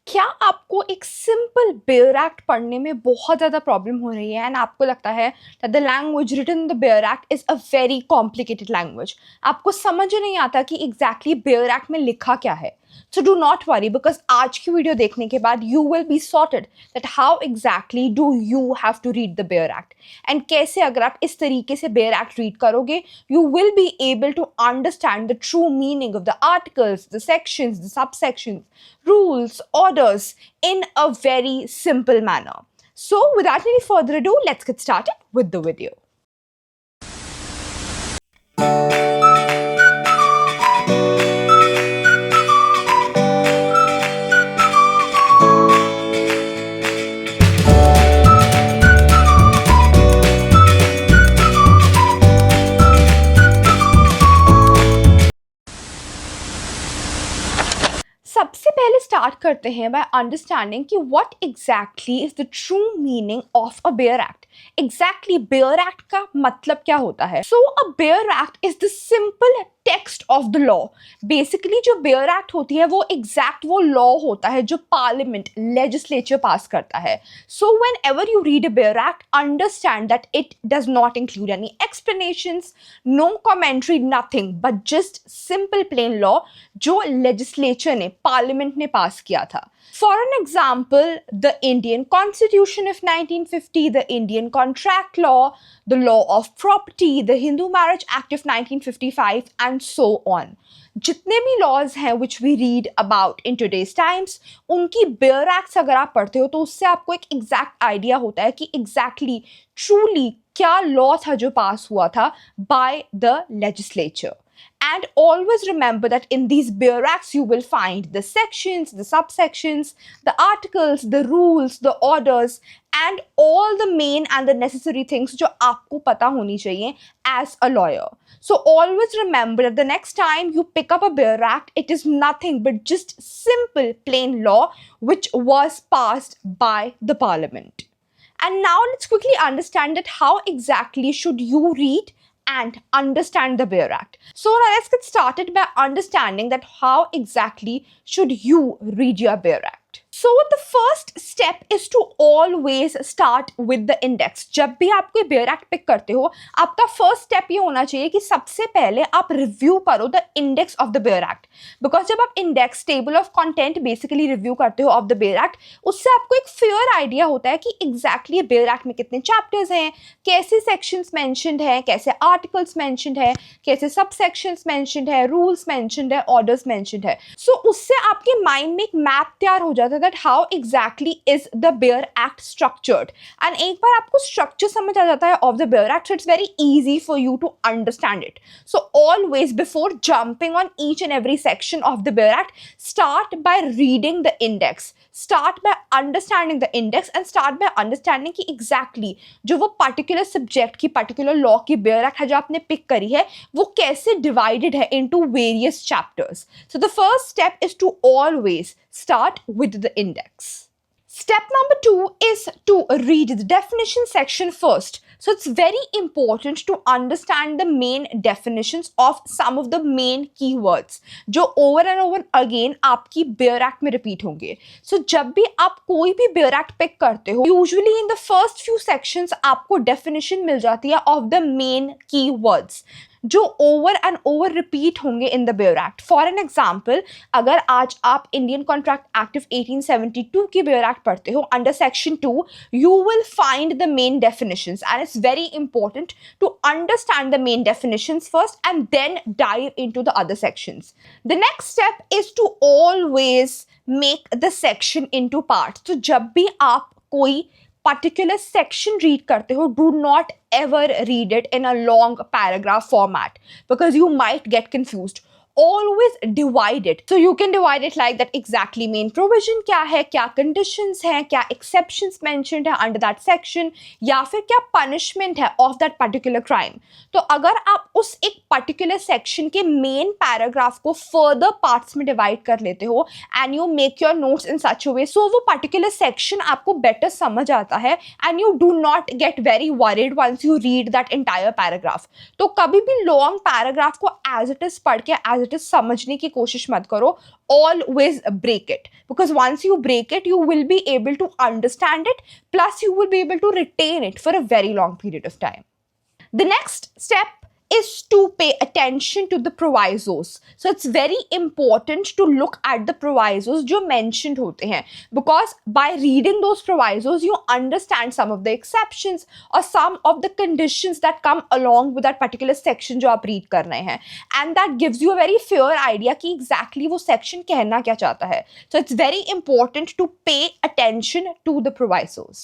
क्या आपको एक सिंपल बेयर एक्ट पढ़ने में बहुत ज़्यादा प्रॉब्लम हो रही है एंड आपको लगता है that the language written in the bare act is a very complicated language? आपको समझ ही नहीं आता कि एग्जैक्टली बेयर एक्ट में लिखा क्या है। So do not worry, because आज की वीडियो देखने के बाद you will be sorted that how exactly do you have to read the bare act and कैसे अगर आप इस तरीके से बेयर एक्ट रीड करोगे you will be able to understand the true meaning of the articles, the sections, the subsections, rules, orders in a very simple manner. So without any further ado, let's get started with the video. सबसे पहले start करते हैं by understanding कि what exactly is the true meaning of a bare act. Exactly bare act का मतलब क्या होता है? So a bare act is the simple text of the law. Basically जो बेयर एक्ट होती है वो एग्जैक्ट वो लॉ होता है जो पार्लियामेंट लेजिस्लेचर पास करता है। So whenever you read a bare act, understand that it does not include any explanations, no commentary, nothing but just simple plain law जो लेजिस्लेचर ने, पार्लियामेंट ने pass किया था। For an example, the Indian Constitution of 1950, the Indian Contract Law, the Law of Property, the Hindu Marriage Act of 1955, and so on. जितने भी laws हैं which we read about in today's times, उनकी bear acts अगर आप पढ़ते हो तो उससे आपको एक एग्जैक्ट आइडिया होता है कि एग्जैक्टली ट्रूली क्या लॉ था जो पास हुआ था by the legislature. And always remember that in these beer acts you will find the sections, the subsections, the articles, the rules, the orders, and all the main and the necessary things जो आपको पता होनी चाहिए as a lawyer. So always remember that the next time you pick up a beer act, it is nothing but just simple plain law which was passed by the parliament. And now let's quickly understand that how exactly should you read and understand the beer act. So now let's get started by understanding that how exactly should you read your beer act. So the first step is to always start with the index. जब भी आप कोई bare act pick करते हो, आपका first step ये होना चाहिए कि सबसे पहले आप रिव्यू करो the index of the bare act. Because जब आप index, table of content basically review करते हो ऑफ द बेयर एक्ट, उससे आपको एक फेयर आइडिया होता है कि एग्जैक्टली बेयर एक्ट में कितने चैप्टर्स हैं, कैसे सेक्शंस मेंशन्ड हैं, कैसे आर्टिकल्स मेंशन्ड है, कैसे सब सेक्शंस मेंशन्ड है, रूल्स मेंशन्ड है, ऑर्डर्स मेंशन्ड है। सो उससे आपके माइंड में एक मैप तैयार हो जाता है that how exactly is the bear act structured, and एक बार आपको स्ट्रक्चर समझ आ जाता है of the bear act, so it's very easy for you to understand it. So always before jumping on each and every section of the bear act, start by reading the index, start by understanding the index and start by understanding कि exactly जो वो particular subject की, particular law की bear act है जो आपने pick करी है, वो कैसे divided है into various chapters. So the first step is to always start with the index. Step number 2 is to read the definition section first. So it's very important to understand the main definitions of some of the main keywords जो over and over again आपकी bare act में repeat होंगे. So जब भी आप कोई भी bare act pick करते हो, usually in the first few sections आपको definition मिल जाती है of the main keywords जो ओवर एंड ओवर रिपीट होंगे इन the bare act. For an example, अगर आज आप इंडियन कॉन्ट्रैक्ट एक्ट ऑफ 1872 की बेयर एक्ट पढ़ते हो, under section 2 you will find the main definitions and it's very important to understand the main definitions first and then dive into the other sections. The next step is to always make the section into parts. तो जब भी आप कोई particular section read करते हो, do not ever read it in a long paragraph format because you might get confused. Always divide it. So you can divide it like that, exactly main provision क्या है, क्या conditions हैं, क्या exceptions mentioned है under that section, या फिर क्या punishment है of that particular crime. तो अगर आप उस एक particular section के main paragraph को further parts में divide कर लेते हो and you make your notes in such a way, so वो particular section आपको better समझ आता है and you do not get very worried once you read that entire paragraph. तो कभी भी long paragraph को as it is पढ़ के as इट इज समझने की कोशिश मत करो, always break it, because once you break it you will be able to understand it, plus you will be able to retain it for a very long period of time. The next step is to pay attention to the provisos. So it's very important to look at the provisos जो mentioned होते हैं, because by reading those provisos you understand some of the exceptions or some of the conditions that come along with that particular section जो आप read कर रहे हैं, and that gives you a very fair idea कि exactly वो section कहना क्या चाहता है. So it's very important to pay attention to the provisos.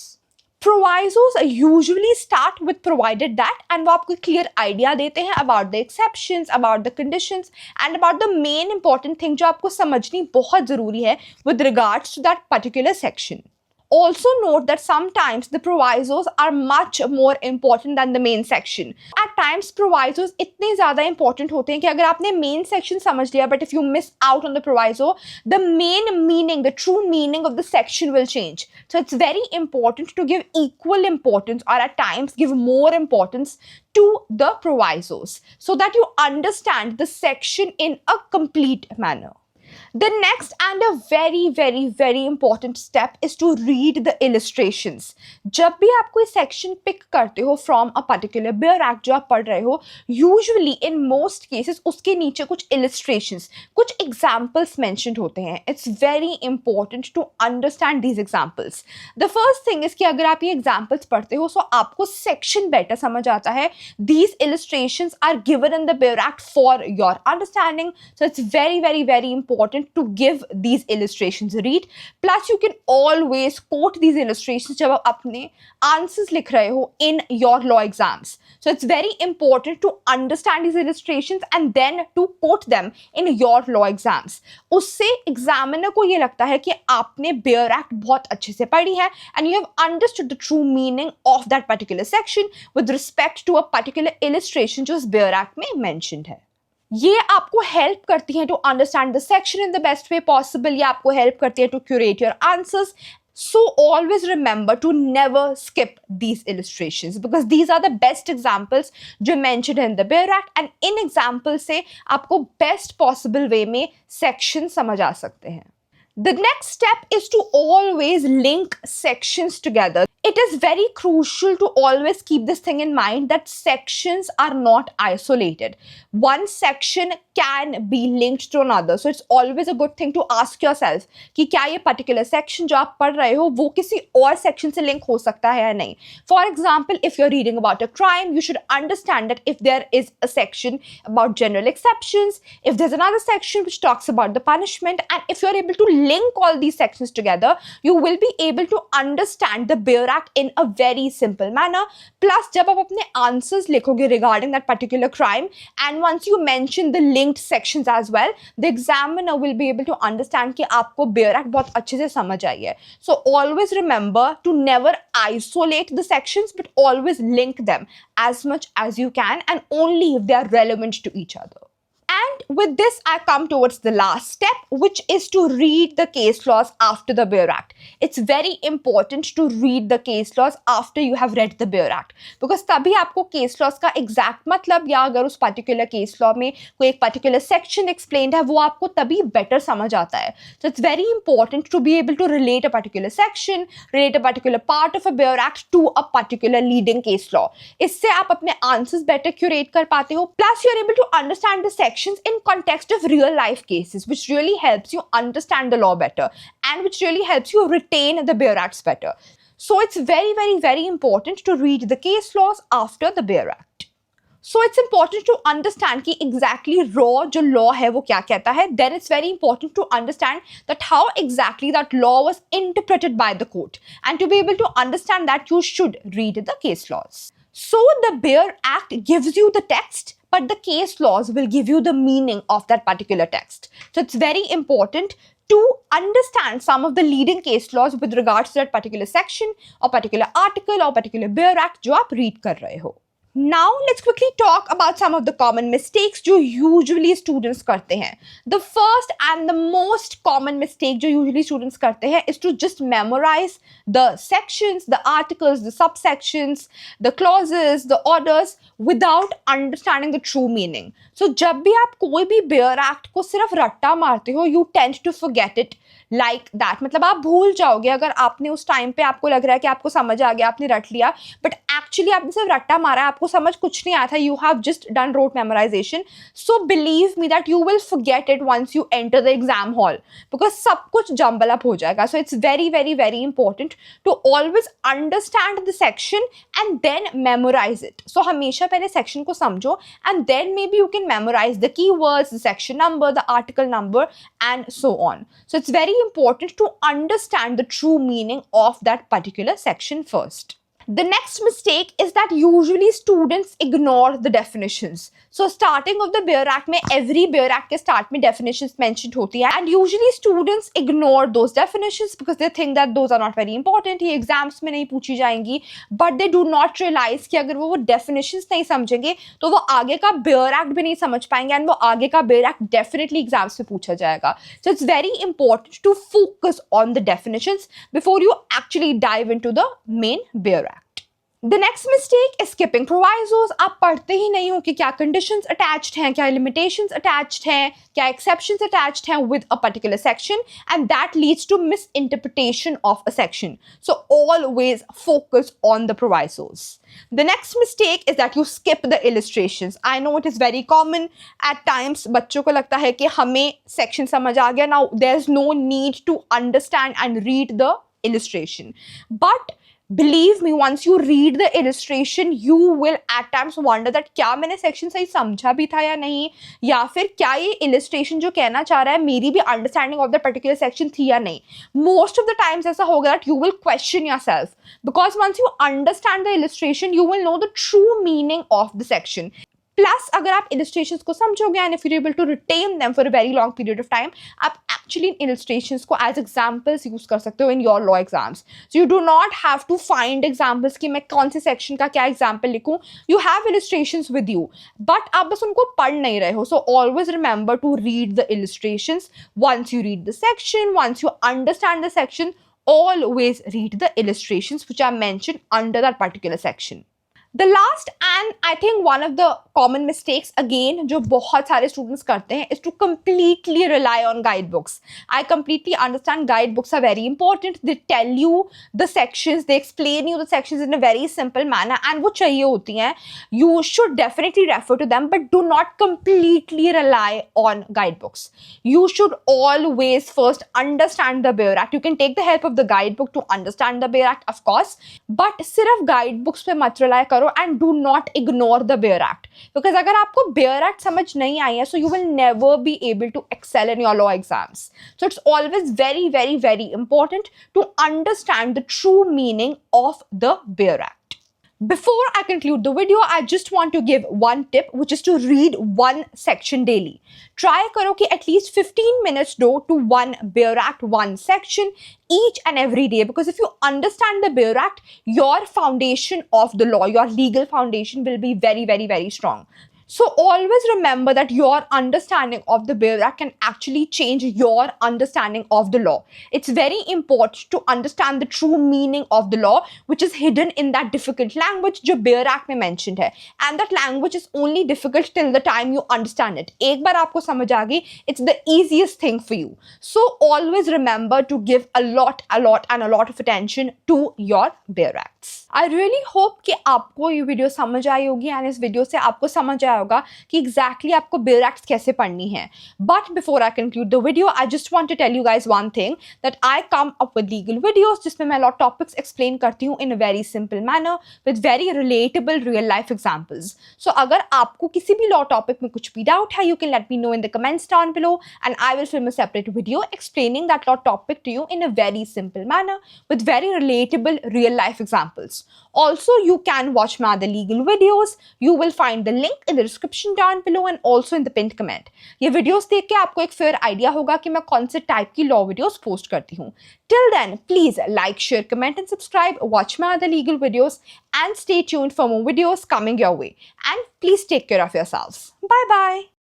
Provisos usually start with provided that, and वो आपको clear idea देते हैं about the exceptions, about the conditions, and about the main important thing जो आपको समझनी बहुत ज़रूरी है with regards to that particular section. Also note that sometimes the provisos are much more important than the main section. At times provisos इतने ज़्यादा important होते हैं कि अगर आपने main section समझ लिया, but if you miss out on the proviso, the main meaning, the true meaning of the section will change. So it's very important to give equal importance, or at times give more importance to the provisos, so that you understand the section in a complete manner. The next and a very important step is to read the illustrations. जब भी आप कोई section pick करते हो from a particular Bear Act जो आप पढ़ रहे हो, usually in most cases उसके नीचे कुछ illustrations, कुछ examples mentioned होते हैं. It's very important to understand these examples. The first thing is कि अगर आप ये examples पढ़ते हो, so आपको section better समझ आता है. These illustrations are given in the Bear Act for your understanding. So it's very important to give these illustrations read. Plus you can always quote these illustrations जब आप अपने answers लिख रहे हो in your law exams. So it's very important to understand these illustrations and then to quote them in your law exams. उससे examiner को ये लगता है कि आपने Bear Act बहुत अच्छे से पढ़ी है and you have understood the true meaning of that particular section with respect to a particular illustration जो इस Bear Act में mentioned है. ये आपको हेल्प करती हैं to understand the section in the best way possible. ये आपको हेल्प करती है to curate your answers. So always remember to never skip these illustrations, because these are the best examples जो mentioned in the Bear Act, and in examples से आपको best possible way में section समझ आ सकते हैं. The next step is to always link sections together. It is very crucial to always keep this thing in mind that sections are not isolated. One section can be linked to another. So it's always a good thing to ask yourself कि क्या ये particular section जो आप पढ़ रहे हो वो किसी और section से link हो सकता है या नहीं. For example, if you're reading about a crime, you should understand that if there is a section about general exceptions, if there's another section which talks about the punishment, and if you're able to link all these sections together, you will be able to understand the Bear Act in a very simple manner. Plus जब आप अपने answers लिखोगे regarding that particular crime, and once you mention the linked sections as well, the examiner will be able to understand कि आपको Bear Act बहुत अच्छे से समझ आई है. So always remember to never isolate the sections, but always link them as much as you can, and only if they are relevant to each other. And with this, I come towards the last step, which is to read the case laws after the Bear Act. It's very important to read the case laws after you have read the Bear Act, because तभी आपको case laws का exact मतलब, या अगर उस particular case law में कोई एक particular section explained है, वो आपको तभी better समझ आता है. So it's very important to be able to relate a particular section, relate a particular part of a Bear Act to a particular leading case law. इससे आप अपने answers better curate कर पाते हो. Plus you're able to understand the sections in context of real life cases, which really helps you understand the law better, and which really helps you retain the Bear Acts better. So it's very important to read the case laws after the Bear Act. So it's important to understand कि exactly raw जो law है वो क्या कहता है. Then it's very important to understand that how exactly that law was interpreted by the court, and to be able to understand that you should read the case laws. So the Bear Act gives you the text, but the case laws will give you the meaning of that particular text. So it's very important to understand some of the leading case laws with regards to that particular section or particular article or particular Bear Act जो आप read कर रहे हो. Now let's quickly talk about some of the common mistakes जो usually students करते हैं. The first and the most common mistake जो usually students करते हैं is to just memorize the sections, the articles, the subsections, the clauses, the orders without understanding the true meaning. So जब भी आप कोई भी Bear Act को सिर्फ रट्टा मारते हो, you tend to forget it like that. मतलब आप भूल जाओगे अगर आपने उस टाइम पे आपको लग रहा है कि आपको समझ आ गया, आपने रट लिया, बट एक्चुअली आपने सिर्फ रट्टा मारा है, आपको समझ कुछ नहीं आया था. You have just done rote memorization. So believe me that you will forget it once you enter the exam hall, because सब कुछ जम्बल अप हो जाएगा. So it's very very very important to always understand the section and then memorize it. So हमेशा पहले section को समझो and then maybe you can memorize the keywords, the section number, the article number and so on. So it's very important to understand the true meaning of that particular section first. The next mistake is that usually students ignore the definitions. So starting of the Bear Act में every Bear Act के start में definitions mentioned होती है, and usually students ignore those definitions because they think that those are not very important, ये exams में नहीं पूछी जाएंगी, but they do not realize कि अगर वो definitions नहीं समझेंगे तो वो आगे का Bear Act भी नहीं समझ पाएंगे and वो आगे का Bear Act definitely exams में पूछा जाएगा. So it's very important to focus on the definitions before you actually dive into the main Bear Act. The next mistake is skipping provisos. आप पढ़ते ही नहीं हो कि क्या conditions attached हैं, क्या limitations attached हैं, क्या exceptions attached हैं with a particular section, and that leads to misinterpretation of a section. So always focus on the provisos. The next mistake is that you skip the illustrations. I know it is very common at times. बच्चों को लगता है कि हमें section समझ आ गया. Now there's no need to understand and read the illustration. But believe me, once you read the illustration, you will at times wonder that क्या मैंने section सही समझा भी था या नहीं, या फिर क्या ये illustration जो कहना चाह रहा है मेरी भी understanding of the particular section थी या नहीं. Most of the times ऐसा होगा that you will question yourself because once you understand the illustration, you will know the true meaning of the section. Plus अगर आप illustrations को समझोगे and if you're able to retain them for a very long period of time, आप actually इन illustrations को as examples use कर सकते हो in your law exams. So you do not have to find examples कि मैं कौन से section का क्या example लिखूं. You have illustrations with you, but आप बस उनको पढ़ नहीं रहे हो. So always remember to read the illustrations. Once you read the section, once you understand the section, always read the illustrations which are mentioned under that particular section. The last and I think one of the common mistakes again जो बहुत सारे students करते हैं is to completely rely on guidebooks. I completely understand guidebooks are very important. They tell you the sections, they explain you the sections in a very simple manner and वो चाहिए होती हैं. You should definitely refer to them, but do not completely rely on guidebooks. You should always first understand the Bear Act. You can take the help of the guidebook to understand the Bear Act, of course, but सिर्फ guidebooks पे मत rely करो and do not ignore the Bear Act. Because अगर आपको Bear Act समझ नहीं आई है, so you will never be able to excel in your law exams. So it's always very, very, very important to understand the true meaning of the Bear Act. Before I conclude the video, I just want to give one tip, which is to read one section daily. Try करो कि at least 15 minutes दो to one Bear Act, one section each and every day, because if you understand the Bear Act, your foundation of the law, your legal foundation will be very, very, very strong. So always remember that your understanding of the Bear Act can actually change your understanding of the law. It's very important to understand the true meaning of the law, which is hidden in that difficult language जो Bear Act में mentioned है. And that language is only difficult till the time you understand it. एक बार आपको समझ आ गई, it's the easiest thing for you. So always remember to give a lot and a lot of attention to your Bear Acts. I really hope कि आपको ये video समझ आई होगी and इस वीडियो से आपको समझ आया होगा कि exactly आपको Bear Acts कैसे पढ़नी है. But before I conclude the video, I just want to tell you guys one thing, that I come up with legal videos जिसमें मैं law topics explain करती हूँ in a very simple manner with very relatable real life examples. So अगर आपको किसी भी law topic में कुछ भी doubt है, you can let me know in the comments down below and I will film a separate video explaining that law topic to you in a very simple manner with very relatable real life examples. Also, you can watch my other legal videos. You will find the link in the description down below and also in the pinned comment. ये videos देख के आपको एक fair idea होगा कि मैं कौन से टाइप की लॉ वीडियोस पोस्ट करती हूँ। Till then, please like, share, comment and subscribe, watch my other legal videos and stay tuned for more videos coming your way. And please take care of yourselves. Bye bye.